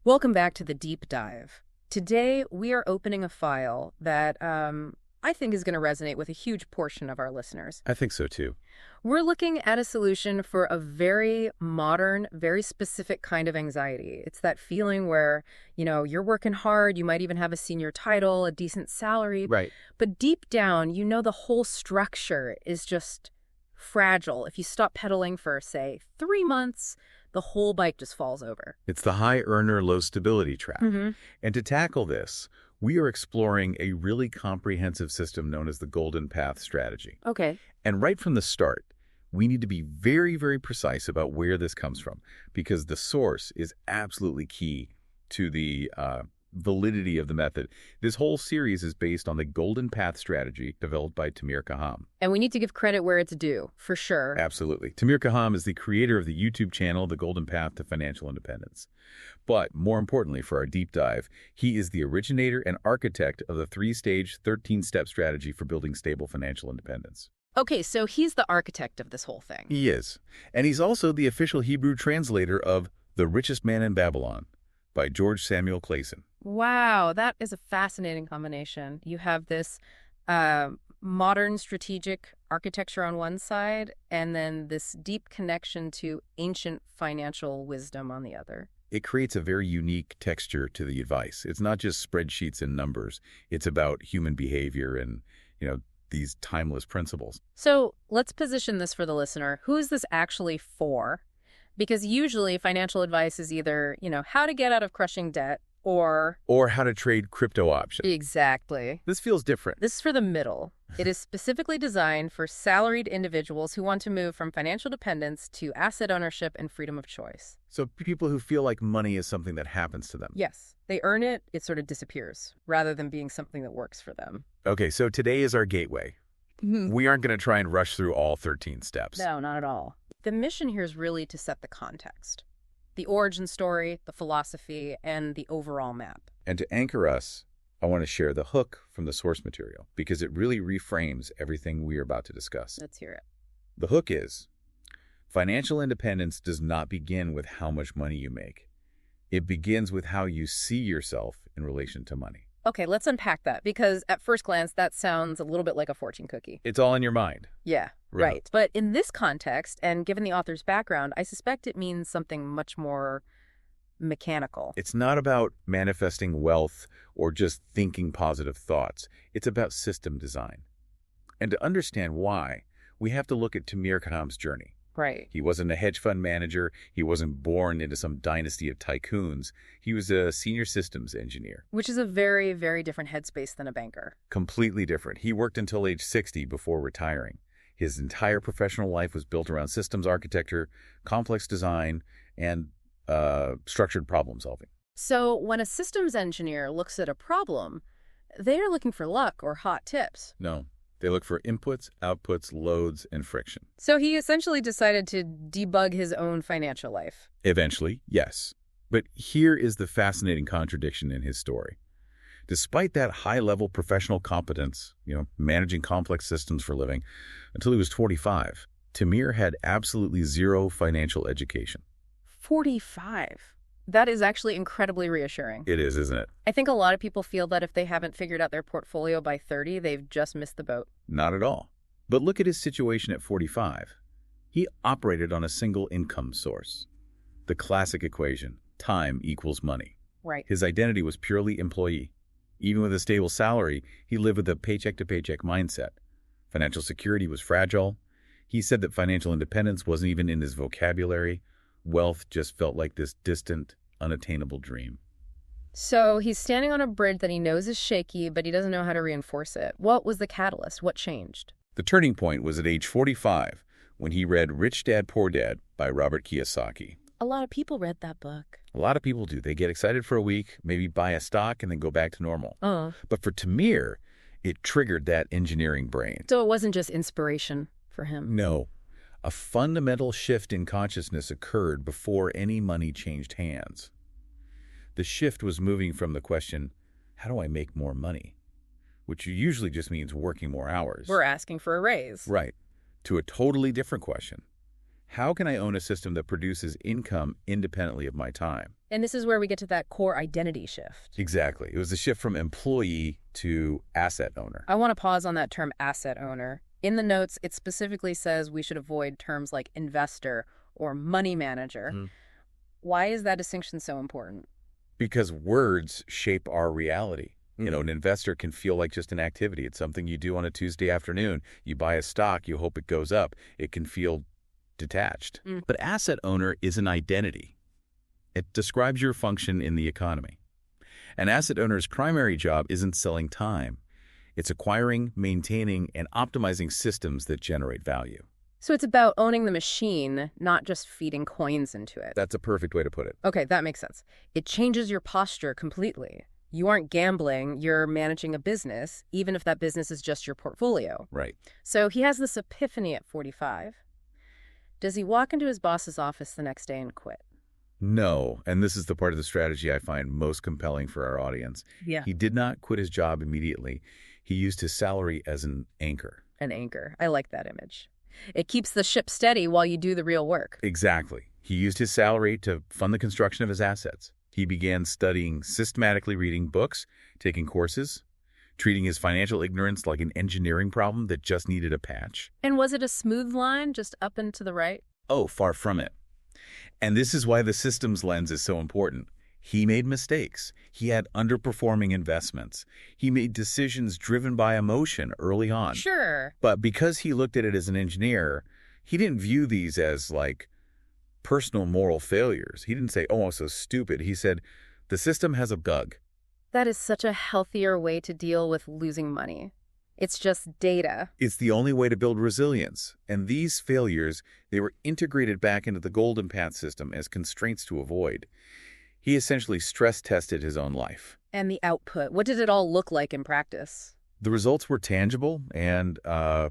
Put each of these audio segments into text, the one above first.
Welcome back to the deep dive. Today, we are opening a file that I think is going to resonate with a huge portion of our listeners. I think so too. We're looking at a solution for a very modern, very specific kind of anxiety. It's that feeling where, you're working hard, you might even have a senior title, a decent salary. Right. But deep down, the whole structure is just fragile. If you stop pedaling for, say, 3 months, the whole bike just falls over. It's the high earner, low stability trap. And to tackle this, we are exploring a really comprehensive system known as the Golden Path strategy. Okay. And right from the start, we need to be very, very precise about where this comes from, because the source is absolutely key to the validity of the method. This whole series is based on the Golden Path strategy developed by Tamir Kaham. And we need to give credit where it's due, for sure. Absolutely. Tamir Kaham is the creator of the YouTube channel, The Golden Path to Financial Independence. But more importantly for our deep dive, he is the originator and architect of the 3-stage, 13-step strategy for building stable financial independence. Okay, so he's the architect of this whole thing. He is. And he's also the official Hebrew translator of The Richest Man in Babylon by George Samuel Clayson. Wow, that is a fascinating combination. You have this modern strategic architecture on one side, and then this deep connection to ancient financial wisdom on the other. It creates a very unique texture to the advice. It's not just spreadsheets and numbers. It's about human behavior and, these timeless principles. So let's position this for the listener. Who is this actually for? Because usually financial advice is either, how to get out of crushing debt or how to trade crypto options. Exactly. This feels different. This is for the middle. It is specifically designed for salaried individuals who want to move from financial dependence to asset ownership and freedom of choice. So people who feel like money is something that happens to them. Yes. They earn it, it sort of disappears, rather than being something that works for them. Okay, so today is our gateway. We aren't going to try and rush through all 13 steps. No, not at all. The mission here is really to set the context. The origin story, the philosophy, and the overall map. And to anchor us, I want to share the hook from the source material, because it really reframes everything we are about to discuss. Let's hear it. The hook is, financial independence does not begin with how much money you make. It begins with how you see yourself in relation to money. Okay, let's unpack that, because at first glance, that sounds a little bit like a fortune cookie. It's all in your mind. Yeah, right. But in this context, and given the author's background, I suspect it means something much more mechanical. It's not about manifesting wealth or just thinking positive thoughts. It's about system design. And to understand why, we have to look at Tamir Kaham's journey. Right. He wasn't a hedge fund manager. He wasn't born into some dynasty of tycoons. He was a senior systems engineer. Which is a very, very different headspace than a banker. Completely different. He worked until age 60 before retiring. His entire professional life was built around systems architecture, complex design, and structured problem solving. So when a systems engineer looks at a problem, they are looking for luck or hot tips. No. They look for inputs, outputs, loads, and friction. So he essentially decided to debug his own financial life. Eventually, yes. But here is the fascinating contradiction in his story. Despite that high-level professional competence, managing complex systems for a living, until he was 45, Tamir had absolutely zero financial education. 45? That is actually incredibly reassuring. It is, isn't it? I think a lot of people feel that if they haven't figured out their portfolio by 30, they've just missed the boat. Not at all. But look at his situation at 45. He operated on a single income source. The classic equation, time equals money. Right. His identity was purely employee. Even with a stable salary, he lived with a paycheck-to-paycheck mindset. Financial security was fragile. He said that financial independence wasn't even in his vocabulary. Wealth just felt like this distant, unattainable dream. So he's standing on a bridge that he knows is shaky, but he doesn't know how to reinforce it. What was the catalyst? What changed? The turning point was at age 45, when he read Rich Dad, Poor Dad by Robert Kiyosaki. A lot of people read that book. A lot of people do. They get excited for a week, maybe buy a stock, and then go back to normal. But for Tamir, it triggered that engineering brain. So it wasn't just inspiration for him? No. A fundamental shift in consciousness occurred before any money changed hands. The shift was moving from the question, how do I make more money? Which usually just means working more hours. We're asking for a raise. Right. To a totally different question. How can I own a system that produces income independently of my time? And this is where we get to that core identity shift. Exactly. It was the shift from employee to asset owner. I want to pause on that term asset owner. In the notes, it specifically says we should avoid terms like investor or money manager. Why is that distinction so important? Because words shape our reality. You know, an investor can feel like just an activity. It's something you do on a Tuesday afternoon. You buy a stock, you hope it goes up. It can feel detached. But asset owner is an identity. It describes your function in the economy. An asset owner's primary job isn't selling time. It's acquiring, maintaining, and optimizing systems that generate value. So it's about owning the machine, not just feeding coins into it. That's a perfect way to put it. Okay, that makes sense. It changes your posture completely. You aren't gambling, you're managing a business, even if that business is just your portfolio. Right. So he has this epiphany at 45. Does he walk into his boss's office the next day and quit? No, and this is the part of the strategy I find most compelling for our audience. Yeah. He did not quit his job immediately. He used his salary as an anchor. An anchor. I like that image. It keeps the ship steady while you do the real work. Exactly. He used his salary to fund the construction of his assets. He began studying, systematically reading books, taking courses, treating his financial ignorance like an engineering problem that just needed a patch. And was it a smooth line, just up and to the right? Oh, far from it. And this is why the systems lens is so important. He made mistakes. He had underperforming investments. He made decisions driven by emotion early on. Sure. But because he looked at it as an engineer, he didn't view these as like personal moral failures. He didn't say, oh, I'm so stupid. He said, the system has a bug. That is such a healthier way to deal with losing money. It's just data. It's the only way to build resilience. And these failures, they were integrated back into the Golden Path system as constraints to avoid. He essentially stress-tested his own life. And the output, what did it all look like in practice? The results were tangible and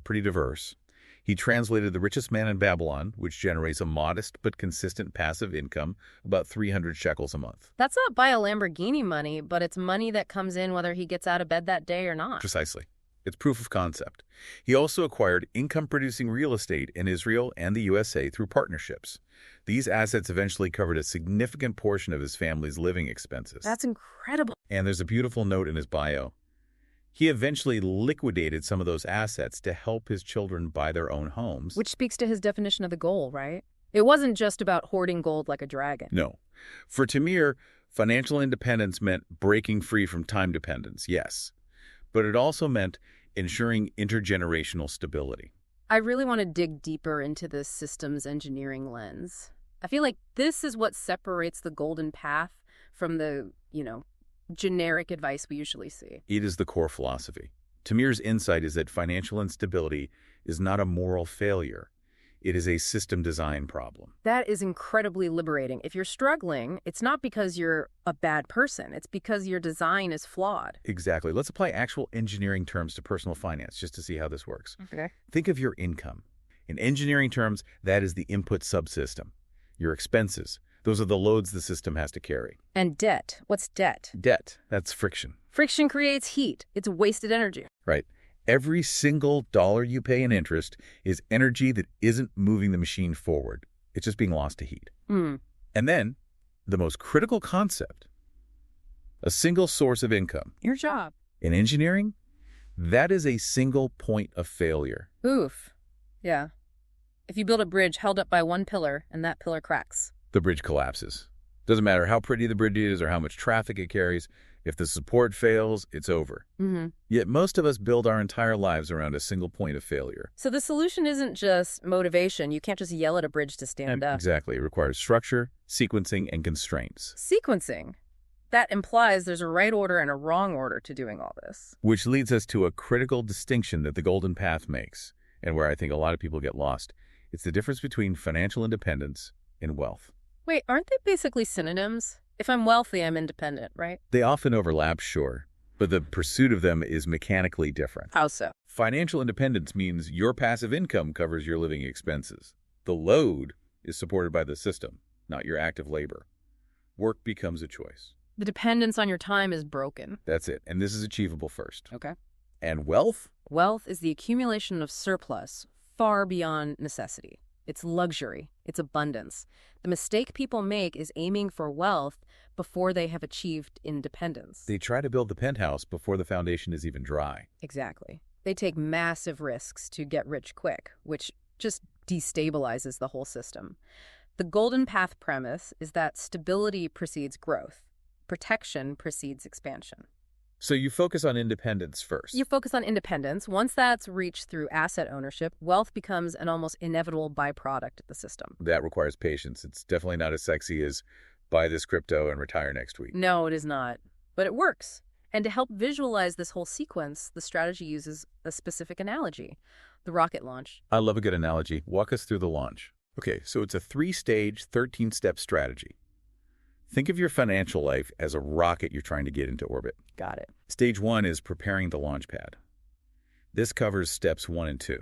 pretty diverse. He translated The Richest Man in Babylon, which generates a modest but consistent passive income, about 300 shekels a month. That's not buy a Lamborghini money, but it's money that comes in whether he gets out of bed that day or not. Precisely. It's proof of concept. He also acquired income-producing real estate in Israel and the USA through partnerships. These assets eventually covered a significant portion of his family's living expenses. That's incredible. And there's a beautiful note in his bio. He eventually liquidated some of those assets to help his children buy their own homes. Which speaks to his definition of the goal, right? It wasn't just about hoarding gold like a dragon. No. For Tamir, financial independence meant breaking free from time dependence, yes. But it also meant ensuring intergenerational stability. I really want to dig deeper into this systems engineering lens. I feel like this is what separates the golden path from the, generic advice we usually see. It is the core philosophy. Tamir's insight is that financial instability is not a moral failure. It is a system design problem. That is incredibly liberating. If you're struggling, it's not because you're a bad person. It's because your design is flawed. Exactly. Let's apply actual engineering terms to personal finance just to see how this works. Okay. Think of your income. In engineering terms, that is the input subsystem. Your expenses, those are the loads the system has to carry. And debt. What's debt? Debt, that's friction. Friction creates heat. It's wasted energy. Right. Every single dollar you pay in interest is energy that isn't moving the machine forward. It's just being lost to heat. And then, the most critical concept, a single source of income. Your job. In engineering, that is a single point of failure. Oof. Yeah. If you build a bridge held up by one pillar and that pillar cracks, the bridge collapses. Doesn't matter how pretty the bridge is or how much traffic it carries. If the support fails, it's over. Yet most of us build our entire lives around a single point of failure. So the solution isn't just motivation. You can't just yell at a bridge to stand up. Exactly. It requires structure, sequencing, and constraints. Sequencing. That implies there's a right order and a wrong order to doing all this. Which leads us to a critical distinction that the Golden Path makes, and where I think a lot of people get lost. It's the difference between financial independence and wealth. Wait, aren't they basically synonyms? If I'm wealthy, I'm independent, right? They often overlap, sure, but the pursuit of them is mechanically different. How so? Financial independence means your passive income covers your living expenses. The load is supported by the system, not your active labor. Work becomes a choice. The dependence on your time is broken. That's it, and this is achievable first. Okay. And wealth? Wealth is the accumulation of surplus far beyond necessity. It's luxury. It's abundance. The mistake people make is aiming for wealth before they have achieved independence. They try to build the penthouse before the foundation is even dry. Exactly. They take massive risks to get rich quick, which just destabilizes the whole system. The golden path premise is that stability precedes growth. Protection precedes expansion. So you focus on independence first. You focus on independence. Once that's reached through asset ownership, wealth becomes an almost inevitable byproduct of the system. That requires patience. It's definitely not as sexy as buy this crypto and retire next week. No, it is not. But it works. And to help visualize this whole sequence, the strategy uses a specific analogy, the rocket launch. I love a good analogy. Walk us through the launch. Okay, so it's a 3-stage, 13-step strategy. Think of your financial life as a rocket you're trying to get into orbit. Got it. Stage 1 is preparing the launch pad. This covers steps 1 and 2.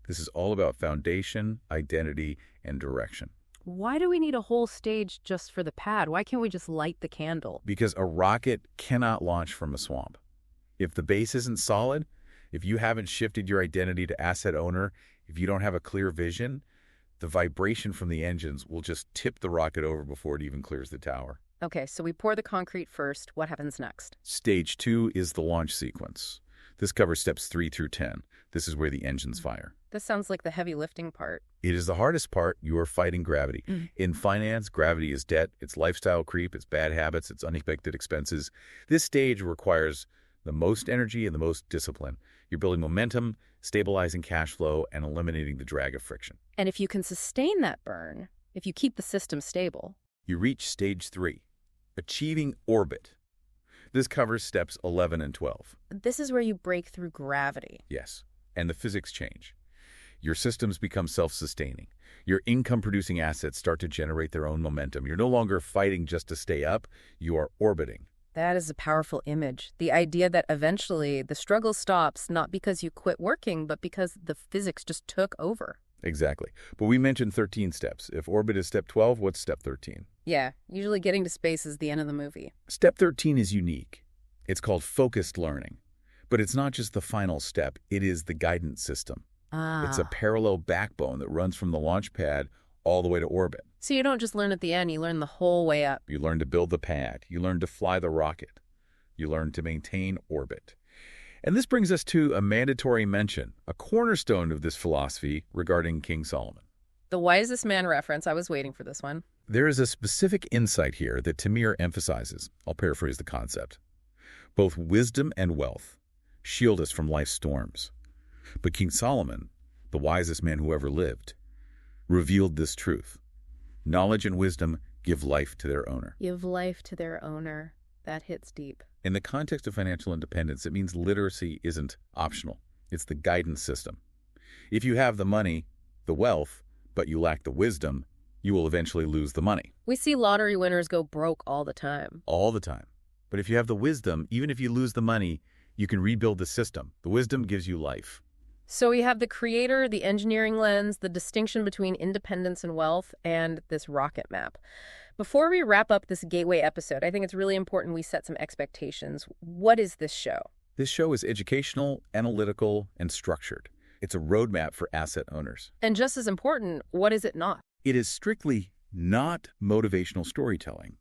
This is all about foundation, identity, and direction. Why do we need a whole stage just for the pad? Why can't we just light the candle? Because a rocket cannot launch from a swamp. If the base isn't solid, if you haven't shifted your identity to asset owner, if you don't have a clear vision, the vibration from the engines will just tip the rocket over before it even clears the tower. Okay, so we pour the concrete first. What happens next? Stage 2 is the launch sequence. This covers steps 3 through 10. This is where the engines fire. This sounds like the heavy lifting part. It is the hardest part. You are fighting gravity. In finance, gravity is debt, it's lifestyle creep, it's bad habits, it's unexpected expenses. This stage requires the most energy and the most discipline. You're building momentum, stabilizing cash flow, and eliminating the drag of friction. And if you can sustain that burn, if you keep the system stable, You reach stage 3, achieving orbit. This covers steps 11 and 12. this is where you break through gravity. Yes, and the physics change. Your systems become self-sustaining. Your income-producing assets start to generate their own momentum. You're no longer fighting just to stay up. You are orbiting. That is a powerful image. The idea that eventually the struggle stops not because you quit working, but because the physics just took over. Exactly. But we mentioned 13 steps. If orbit is step 12, what's step 13? Yeah, usually getting to space is the end of the movie. Step 13 is unique. It's called focused learning. But it's not just the final step. It is the guidance system. It's a parallel backbone that runs from the launch pad all the way to orbit. So you don't just learn at the end, you learn the whole way up. You learn to build the pad. You learn to fly the rocket. You learn to maintain orbit. And this brings us to a mandatory mention, a cornerstone of this philosophy regarding King Solomon. The wisest man reference, I was waiting for this one. There is a specific insight here that Tamir emphasizes. I'll paraphrase the concept. Both wisdom and wealth shield us from life's storms. But King Solomon, the wisest man who ever lived, revealed this truth. Knowledge and wisdom give life to their owner. Give life to their owner. That hits deep. In the context of financial independence, it means literacy isn't optional. It's the guidance system. If you have the money, the wealth, but you lack the wisdom, you will eventually lose the money. We see lottery winners go broke all the time. All the time. But if you have the wisdom, even if you lose the money, you can rebuild the system. The wisdom gives you life. So we have the creator, the engineering lens, the distinction between independence and wealth, and this rocket map. Before we wrap up this gateway episode, I think it's really important we set some expectations. What is this show? This show is educational, analytical, and structured. It's a roadmap for asset owners. And just as important, what is it not? It is strictly not motivational storytelling.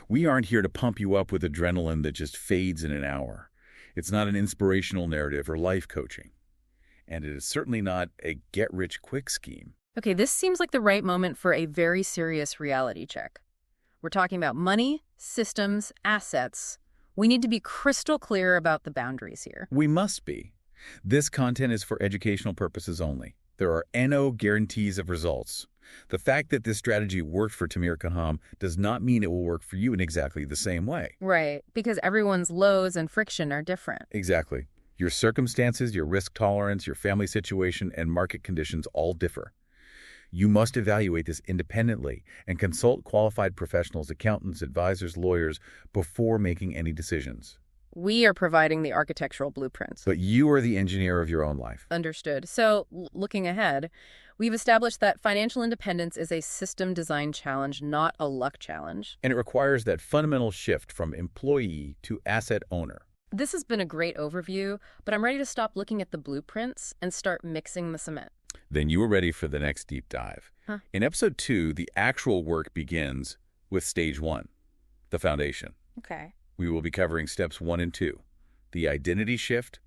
We aren't here to pump you up with adrenaline that just fades in an hour. It's not an inspirational narrative or life coaching. And it is certainly not a get-rich-quick scheme. Okay, this seems like the right moment for a very serious reality check. We're talking about money, systems, assets. We need to be crystal clear about the boundaries here. We must be. This content is for educational purposes only. There are no guarantees of results. The fact that this strategy worked for Tamir Kaham does not mean it will work for you in exactly the same way. Right, because everyone's lows and friction are different. Exactly. Your circumstances, your risk tolerance, your family situation, and market conditions all differ. You must evaluate this independently and consult qualified professionals, accountants, advisors, lawyers before making any decisions. We are providing the architectural blueprints. But you are the engineer of your own life. Understood. So, looking ahead, we've established that financial independence is a system design challenge, not a luck challenge. And it requires that fundamental shift from employee to asset owner. This has been a great overview, but I'm ready to stop looking at the blueprints and start mixing the cement. Then you are ready for the next deep dive. Huh. In episode 2, the actual work begins with stage 1, the foundation. Okay. We will be covering steps 1 and 2, the identity shift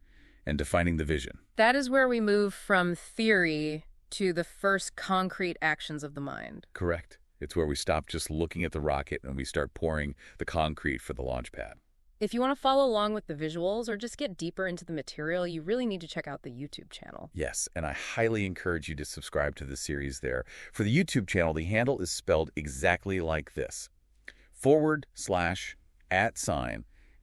and defining the vision. That is where we move from theory to the first concrete actions of the mind. Correct. It's where we stop just looking at the rocket and we start pouring the concrete for the launch pad. If you want to follow along with the visuals or just get deeper into the material, you really need to check out the YouTube channel. Yes, and I highly encourage you to subscribe to the series there. For the YouTube channel, the handle is spelled exactly like this: /@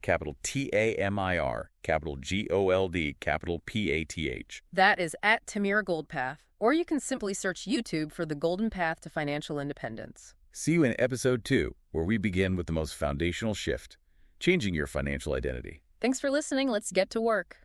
capital TAMIR, capital GOLD, capital PATH. That is at Tamir Goldpath, or you can simply search YouTube for the Golden Path to Financial Independence. See you in episode 2, where we begin with the most foundational shift, changing your financial identity. Thanks for listening. Let's get to work.